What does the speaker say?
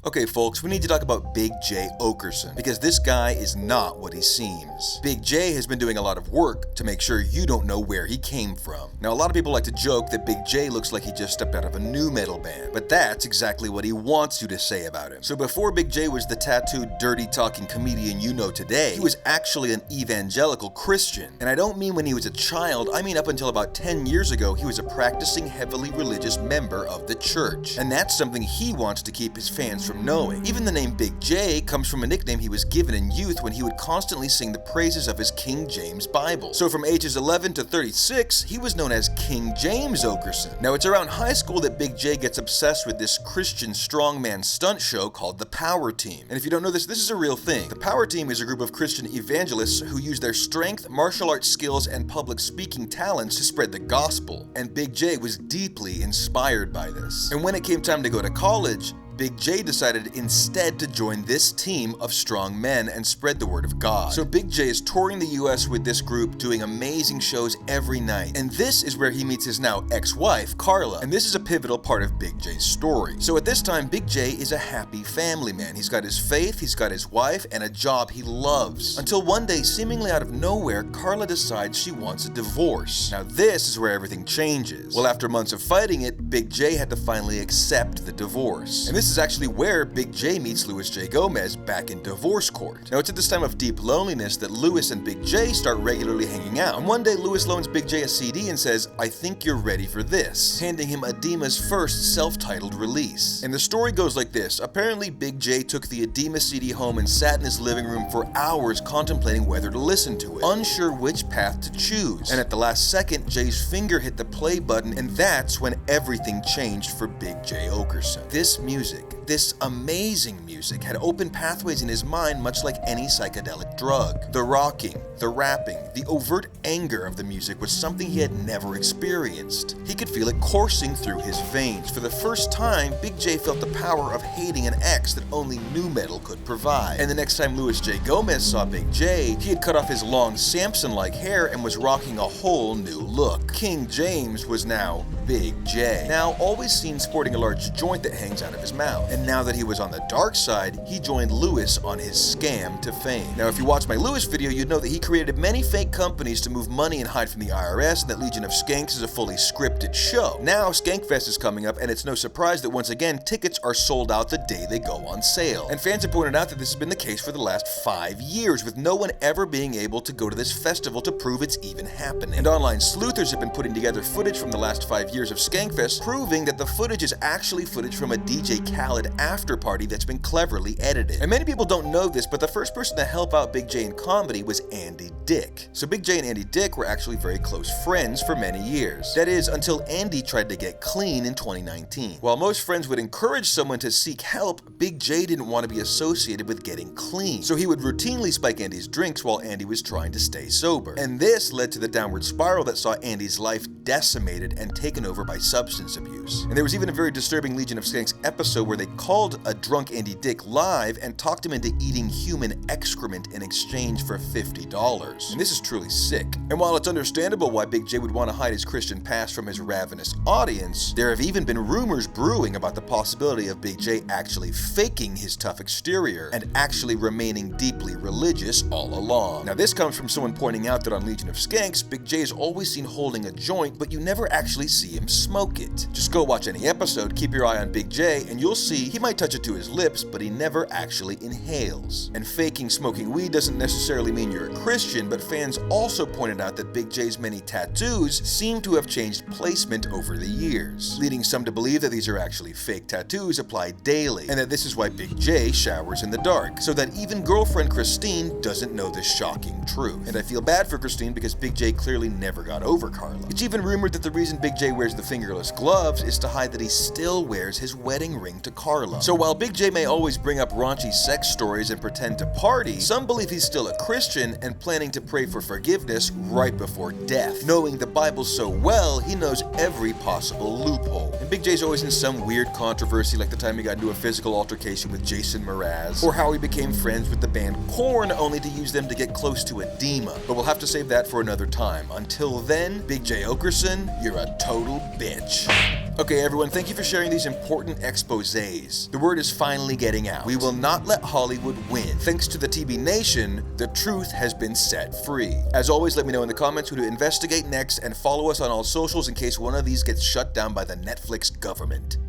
Okay folks, we need to talk about Big Jay Oakerson, because this guy is not what he seems. Big Jay has been doing a lot of work to make sure you don't know where he came from. Now a lot of people like to joke that Big Jay looks like he just stepped out of a nu metal band, but that's exactly what he wants you to say about him. So before Big Jay was the tattooed, dirty talking comedian you know today, he was actually an evangelical Christian. And I don't mean when he was a child, I mean up until about 10 years ago he was a practicing heavily religious member of the church. And that's something he wants to keep his fans from knowing. Even the name Big J comes from a nickname he was given in youth when he would constantly sing the praises of his King James Bible. So from ages 11 to 36, he was known as King James Oakerson. Now it's around high school that Big J gets obsessed with this Christian strongman stunt show called the Power Team. And if you don't know this is a real thing. The Power Team is a group of Christian evangelists who use their strength, martial arts skills, and public speaking talents to spread the gospel. And Big J was deeply inspired by this. And when it came time to go to college, Big J decided instead to join this team of strong men and spread the word of God. So Big J is touring the US with this group, doing amazing shows every night. And this is where he meets his now ex-wife, Carla. And this is a pivotal part of Big J's story. So at this time, Big J is a happy family man. He's got his faith, he's got his wife, and a job he loves. Until one day, seemingly out of nowhere, Carla decides she wants a divorce. Now this is where everything changes. Well, after months of fighting it, Big J had to finally accept the divorce. And this is actually where Big J meets Louis J. Gomez back in divorce court. Now it's at this time of deep loneliness that Louis and Big J start regularly hanging out. And one day Louis loans Big J a CD and says, "I think you're ready for this," handing him Adema's first self-titled release. And the story goes like this. Apparently Big J took the Adema CD home and sat in his living room for hours contemplating whether to listen to it, unsure which path to choose. And at the last second, Jay's finger hit the play button, and that's when everything changed for Big J Oakerson. This music, this amazing music, had opened pathways in his mind much like any psychedelic drug. The rocking, the rapping, the overt anger of the music was something he had never experienced. He could feel it coursing through his veins. For the first time, Big J felt the power of hating an ex that only nu metal could provide. And the next time Louis J. Gomez saw Big J, he had cut off his long Samson-like hair and was rocking a whole new look. King James was now Big J, now always seen sporting a large joint that hangs out of his mouth. And now that he was on the dark side, he joined Louis on his scam to fame. Now if you watched my Louis video, you'd know that he created many fake companies to move money and hide from the IRS, and that Legion of Skanks is a fully scripted show. Now Skankfest is coming up, and it's no surprise that once again tickets are sold out the day they go on sale. And fans have pointed out that this has been the case for the last 5 years, with no one ever being able to go to this festival to prove it's even happening. And online sleuthers have been putting together footage from the last 5 years of Skankfest, proving that the footage is actually footage from a DJ Khaled after party that's been cleverly edited. And many people don't know this, but the first person to help out Big J in comedy was Andy Dick. So Big J and Andy Dick were actually very close friends for many years. That is, until Andy tried to get clean in 2019. While most friends would encourage someone to seek help, Big J didn't want to be associated with getting clean. So he would routinely spike Andy's drinks while Andy was trying to stay sober. And this led to the downward spiral that saw Andy's life decimated and taken over by substance abuse. And there was even a very disturbing Legion of Skanks episode where they called a drunk Andy Dick live and talked him into eating human excrement in exchange for $50. And this is truly sick. And while it's understandable why Big J would want to hide his Christian past from his ravenous audience, there have even been rumors brewing about the possibility of Big J actually faking his tough exterior and actually remaining deeply religious all along. Now this comes from someone pointing out that on Legion of Skanks, Big J is always seen holding a joint, but you never actually see him smoke it. Just go watch any episode, keep your eye on Big J, and you'll see he might touch it to his lips, but he never actually inhales. And faking smoking weed doesn't necessarily mean you're a Christian, but fans also pointed out that Big J's many tattoos seem to have changed placement over the years, leading some to believe that these are actually fake tattoos applied daily, and that this is why Big J showers in the dark, so that even girlfriend Christine doesn't know this shocking truth. And I feel bad for Christine because Big J clearly never got over Carla. It's even rumored that the reason Big J wears the fingerless gloves is to hide that he still wears his wedding ring to Carla. So while Big J may always bring up raunchy sex stories and pretend to party, some believe he's still a Christian and planning to pray for forgiveness right before death, knowing the Bible so well he knows every possible loophole. And Big J's always in some weird controversy, like the time he got into a physical altercation with Jason Mraz, or how he became friends with the band Korn only to use them to get close to Adema. But we'll have to save that for another time. Until then, Big J Oakerson, you're a total bitch. Okay everyone, thank you for sharing these important exposés. The word is finally getting out. We will not let Hollywood win. Thanks to the TB Nation, the truth has been set free. As always, let me know in the comments who to investigate next and follow us on all socials in case one of these gets shut down by the Netflix government.